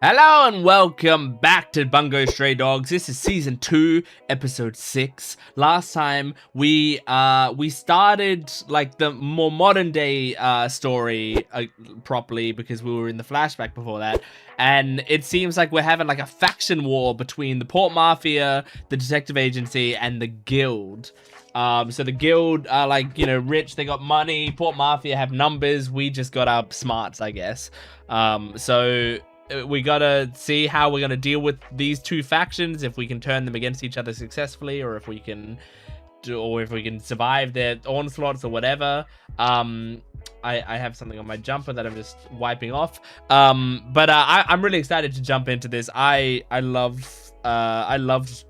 Hello and welcome back to Bungo Stray Dogs. This is season 2, episode 6. Last time we started like the more modern day story properly because we were in the flashback before that, and it seems like we're having like a faction war between the Port Mafia, the detective agency, and the guild. So the guild are like, you know, rich, they got money. Port Mafia have numbers, we just got our smarts, I guess. So we gotta see how we're gonna deal with these two factions, if we can turn them against each other successfully, or if we can survive their onslaughts or whatever. I have something on my jumper that I'm just wiping off. But I'm really excited to jump into this. I loved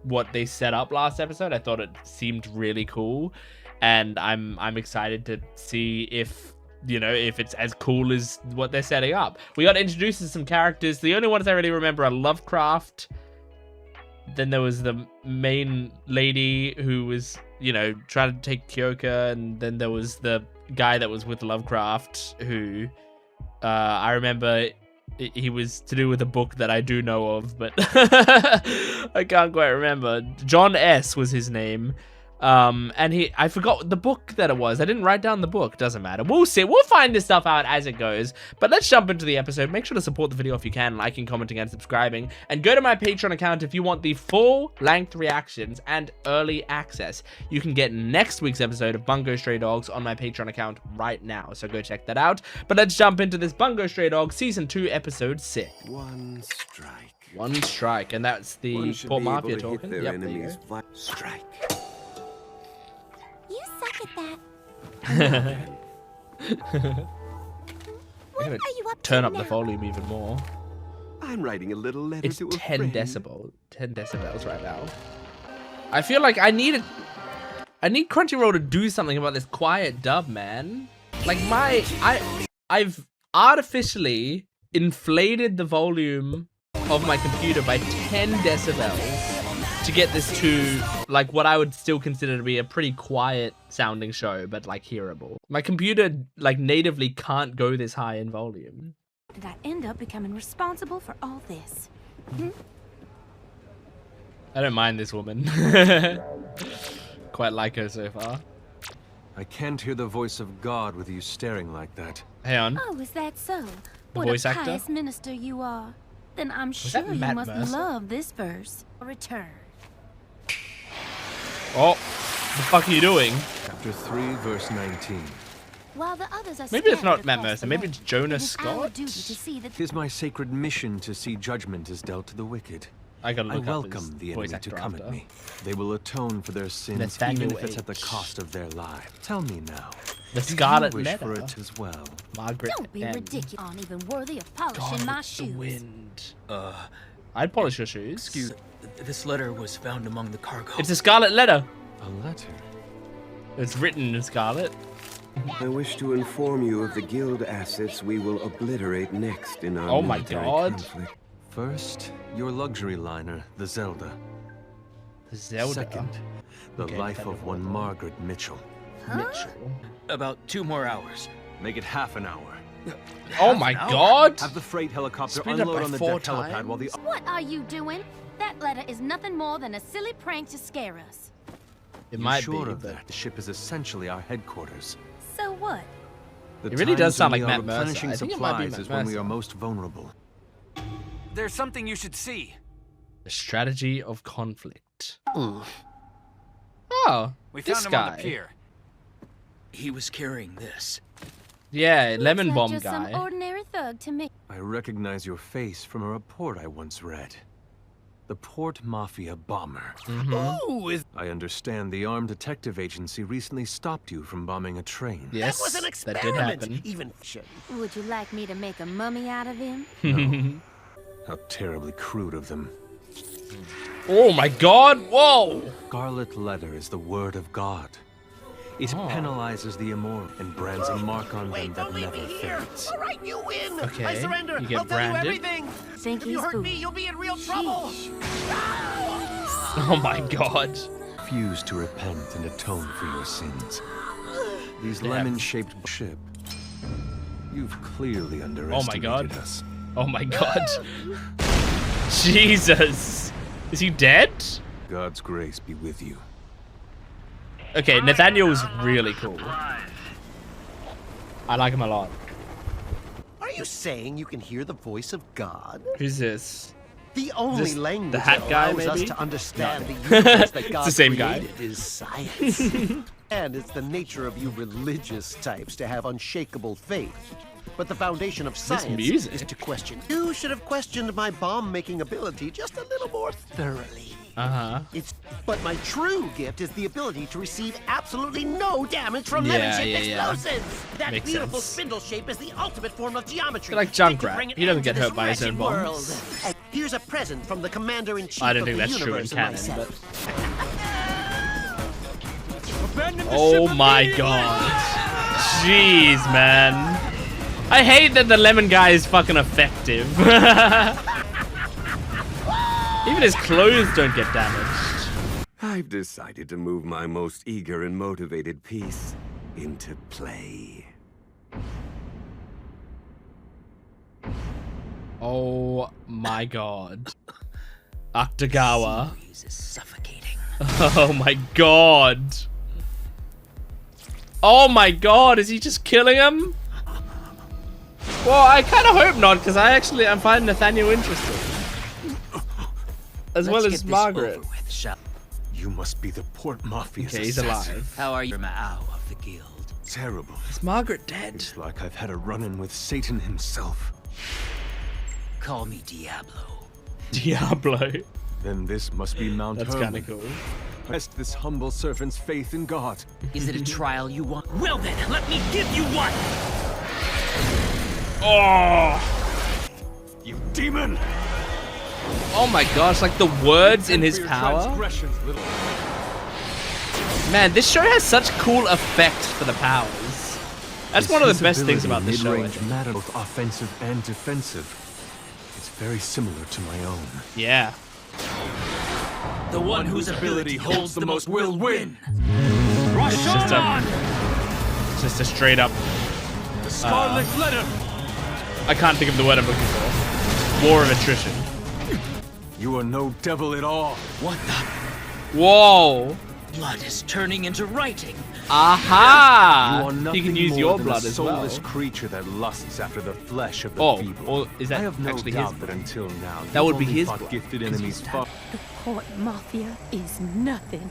what they set up last episode. I thought it seemed really cool, and I'm excited to see if, you know, if it's as cool as what they're setting up. We got introduced to some characters. The only ones I really remember are Lovecraft. Then there was the main lady who was, you know, trying to take Kyoka, and then there was the guy that was with Lovecraft who I remember he was to do with a book that I do know of, but I can't quite remember. John S was his name. And I forgot the book that it was. I didn't write down the book. Doesn't matter. We'll see. We'll find this stuff out as it goes. But let's jump into the episode. Make sure to support the video if you can, liking, commenting, and subscribing. And go to my Patreon account if you want the full-length reactions and early access. You can get next week's episode of Bungo Stray Dogs on my Patreon account right now. So go check that out. But let's jump into this Bungo Stray Dogs Season 2, Episode 6. One strike. One strike. And that's the Port Mafia talking. Yep, there you go. Strike. You suck at that. What are you up turn to up the now? volume even more. I'm writing a little letter It's to a 10 friend. decibels right now. I feel like I need Crunchyroll to do something about this quiet dub, man. Like I've artificially inflated the volume of my computer by 10 decibels to get this to like what I would still consider to be a pretty quiet sounding show, but like hearable. My computer like natively can't go this high in volume. Did I end up becoming responsible for all this? I don't mind this woman. Quite like her so far. I can't hear the voice of God with you staring like that. Hang on. Oh, is that so? The What voice a actor? pious minister you are. Then I'm that sure you Matt must Mercer? love this verse. Return. Oh, the fuck are you doing? Chapter 3, verse 19. While the others are Maybe it's not scattered Matt across Mercer. the Maybe land, it's Jonah it is our Scott. duty to see that Tis my sacred mission to see judgment is dealt to the wicked. I gotta I look up welcome his the voice enemy to actor come after. at me. They will atone for their sins, Nathaniel even if it's at the H. cost of their lives. Tell me now, The do Scarlet you wish Letter. for it as well? Margaret don't be M. ridiculous. Aren't even worthy of polishing Gone my with the shoes. wind. I'd polish your shoes. Excuse, this letter was found among the cargo. It's a Scarlet Letter. A letter? It's written in Scarlet. I wish to inform you of the guild assets we will obliterate next in our Oh my military God. conflict. First, your luxury liner, the Zelda. Zelda. Second, the Okay, life Nathaniel of one Hawthorne. Margaret Mitchell. Mitchell. About 2 more hours. Make it half an hour. Oh my God. Have the freight helicopter Speed up unload by on the 4 deck helipad while the... What are you doing? That letter is nothing more than a silly prank to scare us. It You might sure be, of but that? The ship is essentially our headquarters. So what? The It really does times sound when like we are Matt Mercer. replenishing I think it might be supplies Matt is when we Mercer. are most vulnerable. There's something you should see. the strategy of conflict. Oh, We this found him guy. on the pier. He was carrying this. Yeah, lemon Looks like bomb just guy. some ordinary thug to me. I recognize your face from a report I once read. The Port Mafia bomber. Ooh, is I understand the armed detective agency recently stopped you from bombing a train. Yes, That was an that experiment. did happen. Even Would you like me to make a mummy out of him? No. How terribly crude of them. Oh my God! Whoa! Scarlet Letter is the word of God. It penalizes the immoral and brands a mark on them wait, that don't leave never me here. fades. All right, you win. Okay, I surrender. you get I'll tell you branded. everything. Think If you he's hurt fool. me, you'll be in real trouble. Oh my God! Refuse to repent and atone for your sins. These Damn. lemon-shaped ship. You've clearly underestimated God. us. Oh my god. Jesus. Is he dead? God's grace be with you. Okay, Nathaniel's really cool. I like him a lot. Are you saying you can hear the voice of God? Who's this? The only This language the hat that guy, allows us maybe? to understand No. the universe that God the same guy. created is science. And it's the nature of you religious types to have unshakable faith. But the foundation of science music. is to question. You should have questioned my bomb-making ability just a little more thoroughly. Uh-huh. But my true gift is the ability to receive absolutely no damage from Yeah, lemon-shaped yeah. explosives. That Makes beautiful sense. spindle shape is the ultimate form of geometry. Like Think to Junkrat. bring an He doesn't end to get hurt this by his own wretched bombs. world. And here's a present from the commander-in-chief I don't of think the that's true in universe and canon, myself. but... Oh my god. Jeez, man. I hate that the lemon guy is fucking effective. Even his clothes don't get damaged. I've decided to move my most eager and motivated piece into play. Oh my god. Akutagawa. This is suffocating. Oh my god. Oh my god, is he just killing him? Well, I kind of hope not, because I'm finding Nathaniel interesting. As well as Margaret. You must be the Port Mafia's Okay, he's assassin. alive. How are you, Mao of the guild? Terrible. Is Margaret dead? It's like I've had a run-in with Satan himself. Call me Diablo. Diablo. Then this must be Mount That's Hermon. kind of cool. Test this humble servant's faith in God. Is it a trial you want? Well then, let me give you one! Oh! You demon! Oh my gosh, like the words in his power. Man, this show has such cool effects for the powers. That's one of the best things about this show. I Mid-range think. matter, both offensive and defensive. It's very similar to my own. Yeah. The one whose ability holds the most will win! It's just a straight up. The Scarlet Letter! I can't think of the word I'm looking for. War of attrition. You are no devil at all. What the? Whoa. Blood is turning into writing. Aha! You are You nothing can use more your than blood a as well. soulless creature that lusts after the flesh of the Oh, feeble. or is that I have no actually doubt his that until now That would you've be only his fought blood, gifted 'cause enemies far. The Port Mafia is nothing.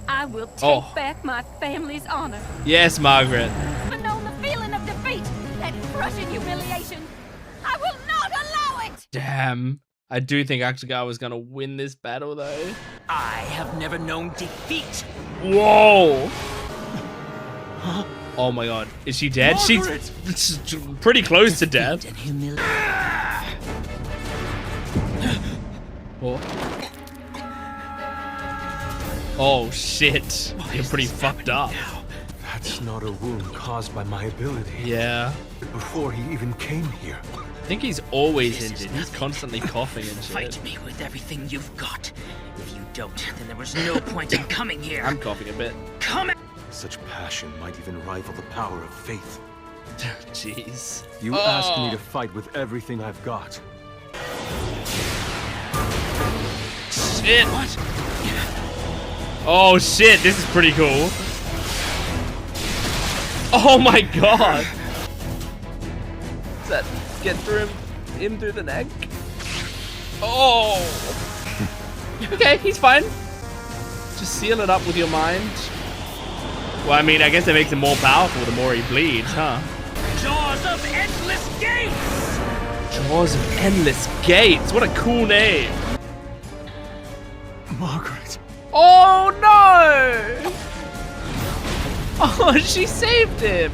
I will take Oh. back my family's honor. Yes, Margaret. Never known the feeling of defeat, that crushing humiliation. I will not allow it! Damn. I do think Akutagawa was gonna win this battle though. I have never known defeat. Whoa! Oh my god. Is she dead? Margaret! She's pretty close to death. And humiliation. Oh. Oh shit. You're pretty fucked up. That's not a wound caused by my ability. Yeah. Before he even came here. I think he's always injured. He's constantly coughing and shit. Fight me with everything you've got. If you don't, then there was no point in coming here. I'm coughing a bit. Come. Such passion might even rival the power of faith. Jeez. You asked me to fight with everything I've got. Shit. What? Oh shit, this is pretty cool. Oh my god. Does that get through him through the neck? Oh. Okay, he's fine. Just seal it up with your mind. Well, I mean, I guess it makes him more powerful the more he bleeds, huh? Jaws of Endless Gates! Jaws of Endless Gates. What a cool name. Margaret. Oh no! Oh, she saved him.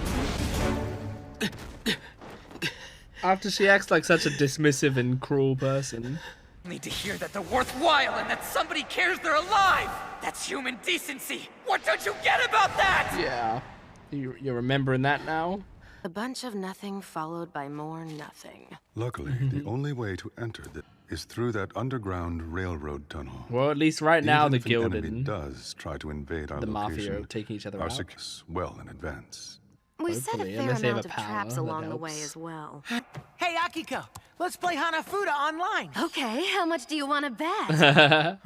After she acts like such a dismissive and cruel person. Need to hear that they're worthwhile and that somebody cares they're alive! That's human decency! What don't you get about that? Yeah. You're remembering that now? A bunch of nothing followed by more nothing. Luckily, the only way to enter is through that underground railroad tunnel. Well, at least right now the Even if guild an enemy and does try to invade our the location, mafia are taking each other our out. secures well in advance. We set a Hopefully, fair unless they have amount a of power, traps that along the helps. way as well. Hey, Akiko, let's play Hanafuda online. Okay, how much do you want to bet?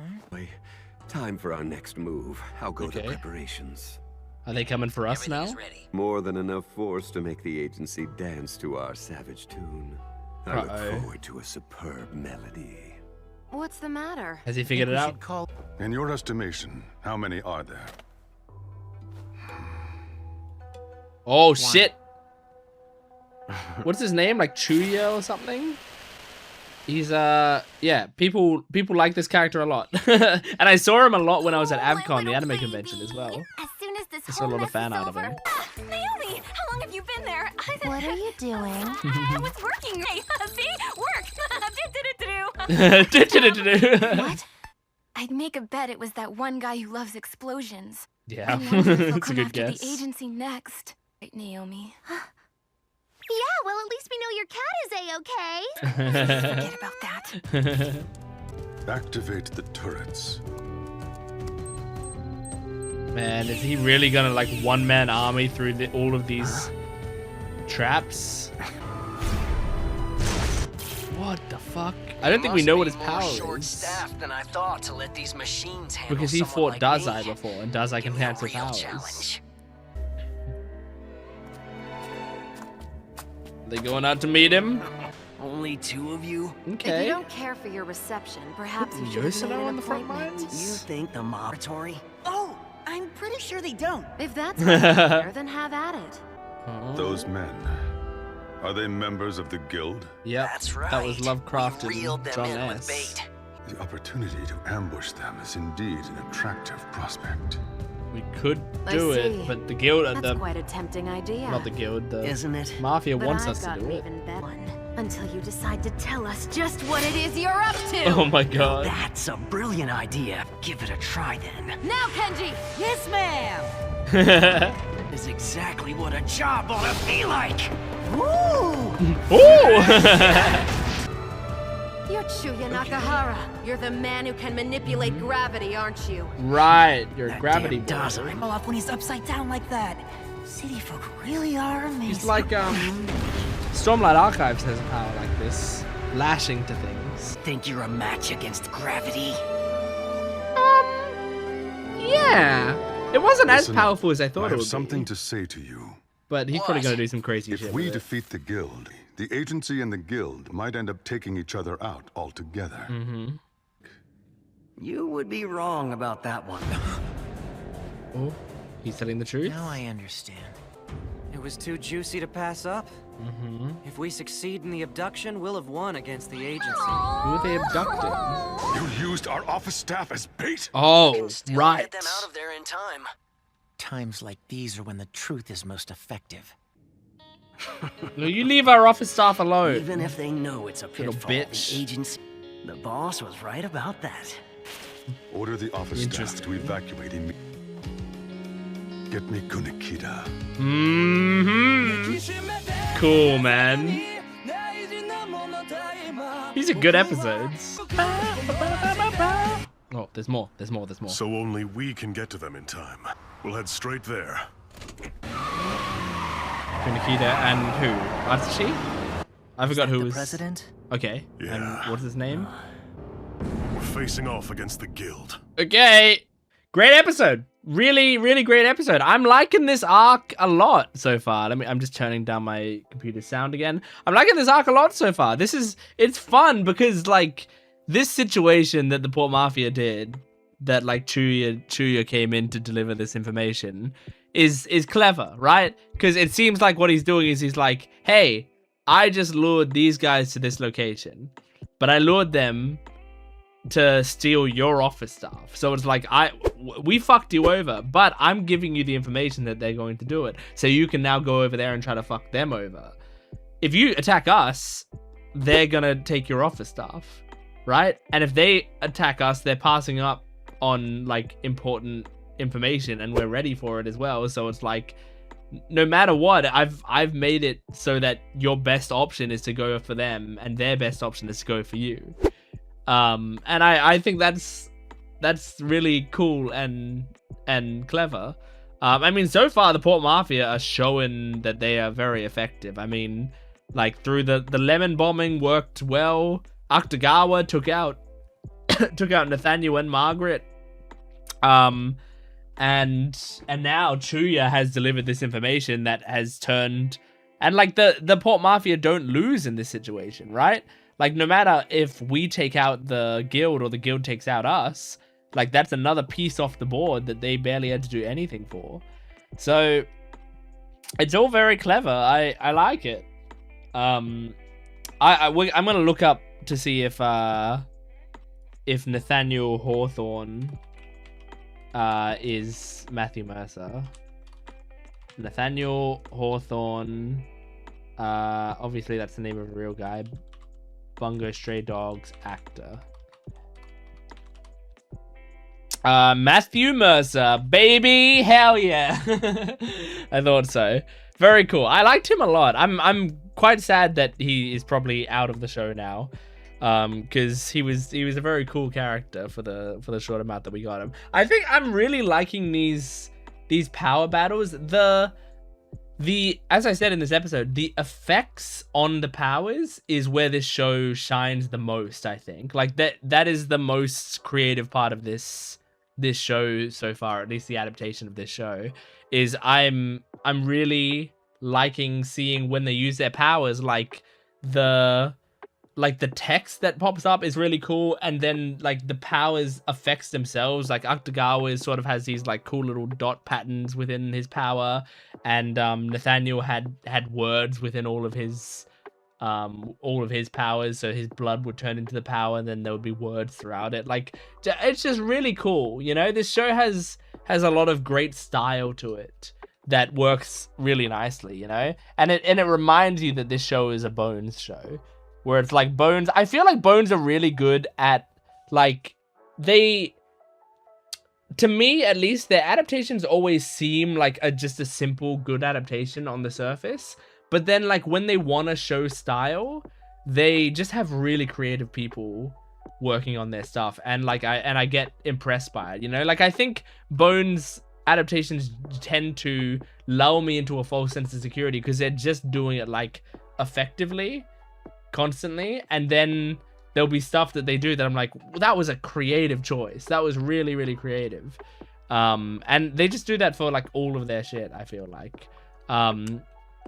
Time for our next move. How go the Okay. preparations? Are they coming for us now? More than enough force to make the agency dance to our savage tune. I look forward to a superb melody. What's the matter? Has he figured it out? In your estimation, how many are there? Oh shit! What's his name? Like Chuya or something? He's yeah. People like this character a lot, and I saw him a lot when I was at AvCon, the anime convention as well. As soon as this I saw a whole lot of mess fan is art of over. him. Naomi, how long have you been there? What are you doing? I was working. Hey, see? Work. What? I'd make a bet it was that one guy who loves explosions. Yeah, I wonder if they'll it's a come good after guess. the agency next. Right, Naomi. Yeah, well, at least we know your cat is A-okay. Forget about that. Activate the turrets. Man, is he really gonna like one-man army through all of these traps? What the fuck? I don't think we know what his power is. Than I thought to let these machines handle Because he someone fought like Dazai me. before, and Dazai can Give me a cancel real powers. challenge. They going out to meet him? Only two of you? If Okay. you don't care for your reception, perhaps you should Yoshino have made on an the front appointment. lines? think the laboratory? Oh, I'm pretty sure they don't. If that's clear, then have at it. Those men, are they members of the guild? Yep. That's right. That was Lovecraft We reeled and them John in with S. bait. The opportunity to ambush them is indeed an attractive prospect. We could I do see. it, but the guild, That's the quite a tempting idea. not the guild, the Isn't it? mafia But wants I've us to got do an it. even better one. Until you decide to tell us just what it is you're up to. Oh my god. That's a brilliant idea. Give it a try then. Now, Kenji. Yes, ma'am. Is exactly what a job ought to be like. Woo! Oh! You're Chuya Nakahara. You're the man who can manipulate gravity, aren't you? Right, you're a That gravity damn boy. doesn't come off when he's upside down like that. City folk really are amazing. He's like Stormlight Archives has a power like this, lashing to things. Think you're a match against gravity? Yeah, it wasn't as Listen, powerful as I I thought it have would something be. to say to you. But he's probably gonna do some crazy If shit. we with it. defeat the guild, the agency and the guild might end up taking each other out altogether. You would be wrong about that one. Oh, he's telling the truth. Now I understand. It was too juicy to pass up. If we succeed in the abduction, we'll have won against the agency. Who are they abducting? You used our office staff as bait? Oh, Still right. get them out of there in time. Times like these are when the truth is most effective. No, you leave our office staff alone. Even if they know it's a Little pitfall, bitch. the agency, the boss was right about that. Order the office staff Interesting. to evacuate immediately. Get me Kunikida. Cool, man. These are good episodes. Oh, there's more. There's more. There's more. So only we can get to them in time. We'll head straight there. Kunikida and who? Atsushi? I forgot who the was. president? Okay. Yeah. And what's his name? We're facing off against the guild. Okay. Great episode. Really, really great episode. I'm liking this arc a lot so far. I'm just turning down my computer sound again. I'm liking this arc a lot so far. It's fun because like this situation that the Port Mafia did, that like Chuya came in to deliver this information, is clever, right? Because it seems like what he's doing is he's like, hey, I just lured these guys to this location, but I lured them to steal your office staff. So it's like, we fucked you over, but I'm giving you the information that they're going to do it. So you can now go over there and try to fuck them over. If you attack us, they're gonna take your office staff, right? And if they attack us, they're passing up on like important information and we're ready for it as well. So it's like, no matter what, I've made it so that your best option is to go for them and their best option is to go for you. And I think that's really cool and clever. I mean, so far the Port Mafia are showing that they are very effective. I mean, like through the lemon bombing worked well. Akutagawa took out Nathaniel and Margaret. And now Chuya has delivered this information that has turned, and like the Port Mafia don't lose in this situation, right? Like no matter if we take out the guild or the guild takes out us, like that's another piece off the board that they barely had to do anything for. So it's all very clever. I like it. I'm gonna look up to see if Nathaniel Hawthorne is Matthew Mercer. Nathaniel Hawthorne. Obviously that's the name of a real guy. Bungo Stray Dogs actor. Matthew Mercer, baby, hell yeah. I thought so. Very cool. I liked him a lot. I'm quite sad that he is probably out of the show now. Because he was a very cool character for the short amount that we got him. I think I'm really liking these power battles. The as I said in this episode, the effects on the powers is where this show shines the most, I think. Like that is the most creative part of this show so far, at least the adaptation of this show, is I'm really liking seeing when they use their powers, like the text that pops up is really cool, and then like the powers effects themselves, like Akutagawa sort of has these like cool little dot patterns within his power, and Nathaniel had words within all of his powers, so his blood would turn into the power, and then there would be words throughout it. Like it's just really cool, you know. This show has a lot of great style to it that works really nicely, you know, and it reminds you that this show is a Bones show. Where it's like Bones, I feel like Bones are really good at, like, to me at least, their adaptations always seem like just a simple, good adaptation on the surface. But then, like, when they want to show style, they just have really creative people working on their stuff. And, like, I get impressed by it, you know? Like, I think Bones adaptations tend to lull me into a false sense of security because they're just doing it, like, effectively, constantly, and then there'll be stuff that they do that I'm like, well, that was a creative choice. That was really, really creative. And they just do that for like all of their shit, I feel like.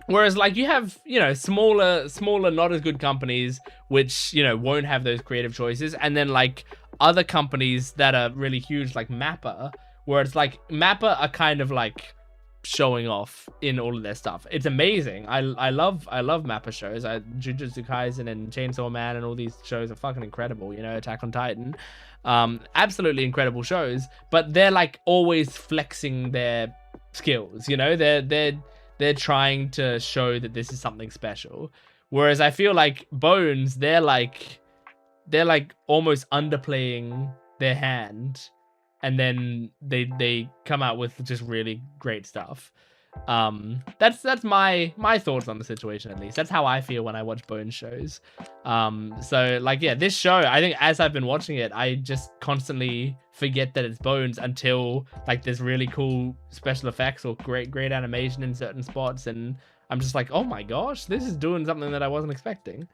Whereas like you have, you know, smaller, not as good companies, which, you know, won't have those creative choices. And then like other companies that are really huge, like Mappa, where it's like Mappa are kind of like showing off in all of their stuff. It's amazing. I love Mappa shows. Jujutsu Kaisen and Chainsaw Man and all these shows are fucking incredible, you know, Attack on Titan. Absolutely incredible shows, but they're like always flexing their skills, you know, they're trying to show that this is something special. Whereas I feel like Bones, they're like almost underplaying their hand, and then they come out with just really great stuff. That's my thoughts on the situation, at least. That's how I feel when I watch Bones shows. So like, yeah, this show, I think as I've been watching it, I just constantly forget that it's Bones until like there's really cool special effects or great animation in certain spots, and I'm just like, oh my gosh, this is doing something that I wasn't expecting.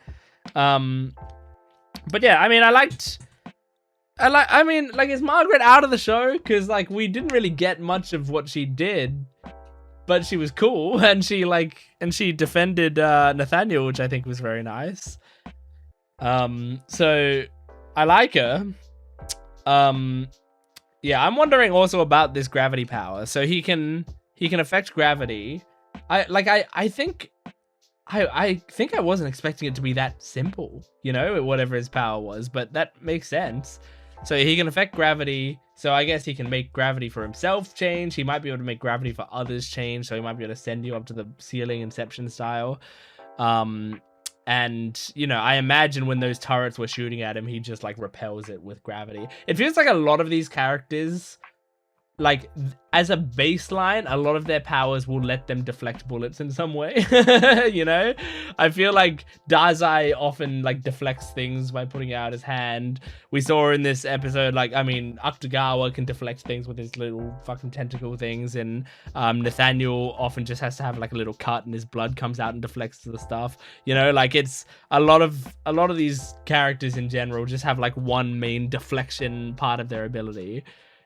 But yeah, I mean, is Margaret out of the show? Because like we didn't really get much of what she did, but she was cool, and she defended Nathaniel, which I think was very nice. So I like her. Yeah, I'm wondering also about this gravity power. So he can affect gravity. I think I wasn't expecting it to be that simple, you know, whatever his power was, but that makes sense. So he can affect gravity. So I guess he can make gravity for himself change. He might be able to make gravity for others change. So he might be able to send you up to the ceiling, Inception style. And, you know, I imagine when those turrets were shooting at him, he just like repels it with gravity. It feels like a lot of these characters like as a baseline, a lot of their powers will let them deflect bullets in some way. You know, I feel like Dazai often like deflects things by putting out his hand. We saw in this episode, like, I mean, Akutagawa can deflect things with his little fucking tentacle things, and Nathaniel often just has to have like a little cut and his blood comes out and deflects to the stuff. You know, like it's a lot of these characters in general just have like one main deflection part of their ability.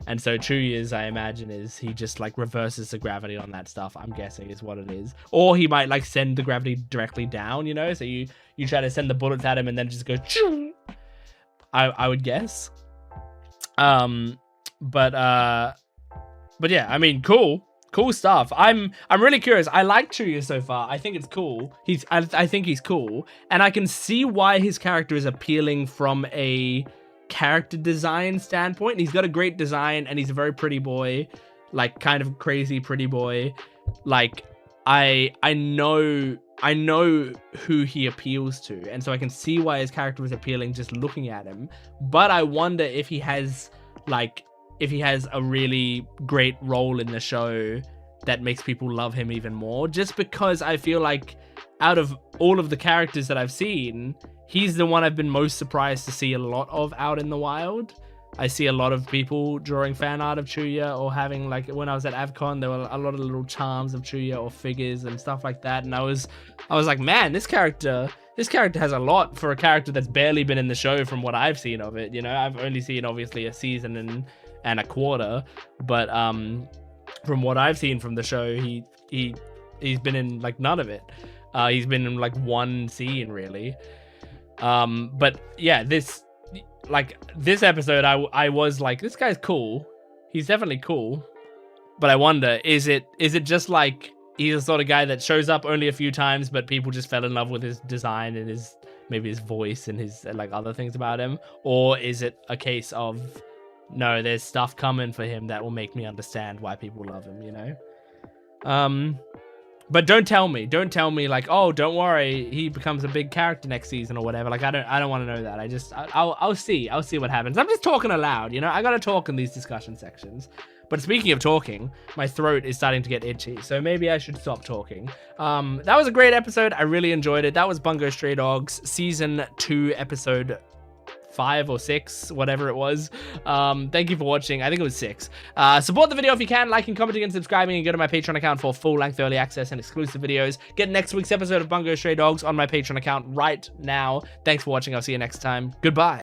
And so Chuya's, I imagine, is he just like reverses the gravity on that stuff, I'm guessing is what it is. Or he might like send the gravity directly down, you know? So you try to send the bullets at him and then it just goes choo! I would guess. But yeah, I mean, cool stuff. I'm really curious. I like Chuya so far. I think it's cool. I think he's cool. And I can see why his character is appealing from a character design standpoint. He's got a great design and he's a very pretty boy, like kind of crazy pretty boy. Like I know who he appeals to, and so I can see why his character is appealing just looking at him. But I wonder if he has a really great role in the show that makes people love him even more, just because I feel like out of all of the characters that I've seen, he's the one I've been most surprised to see a lot of out in the wild. I see a lot of people drawing fan art of Chuya, or having, like, when I was at AvCon, there were a lot of little charms of Chuya or figures and stuff like that. And I was like, man, this character has a lot for a character that's barely been in the show from what I've seen of it. You know, I've only seen obviously a season and a quarter, but from what I've seen from the show, he's been in like none of it. He's been in like one scene really. But yeah, this episode, I was like, this guy's cool. He's definitely cool. But I wonder, is it just like he's the sort of guy that shows up only a few times, but people just fell in love with his design and maybe his voice and his like other things about him? Or is it a case of, no, there's stuff coming for him that will make me understand why people love him, you know? But don't tell me like, oh, don't worry, he becomes a big character next season or whatever. Like, I don't want to know that. I'll see what happens. I'm just talking aloud, you know? I gotta talk in these discussion sections. But speaking of talking, my throat is starting to get itchy, so maybe I should stop talking. That was a great episode. I really enjoyed it. That was Bungo Stray Dogs, Season 2, Episode 5 or 6, whatever it was. Thank you for watching. I think it was 6. Support the video if you can, liking, commenting, and subscribing, and go to my Patreon account for full-length early access and exclusive videos. Get next week's episode of Bungo Stray Dogs on my Patreon account right now. Thanks for watching. I'll see you next time. Goodbye.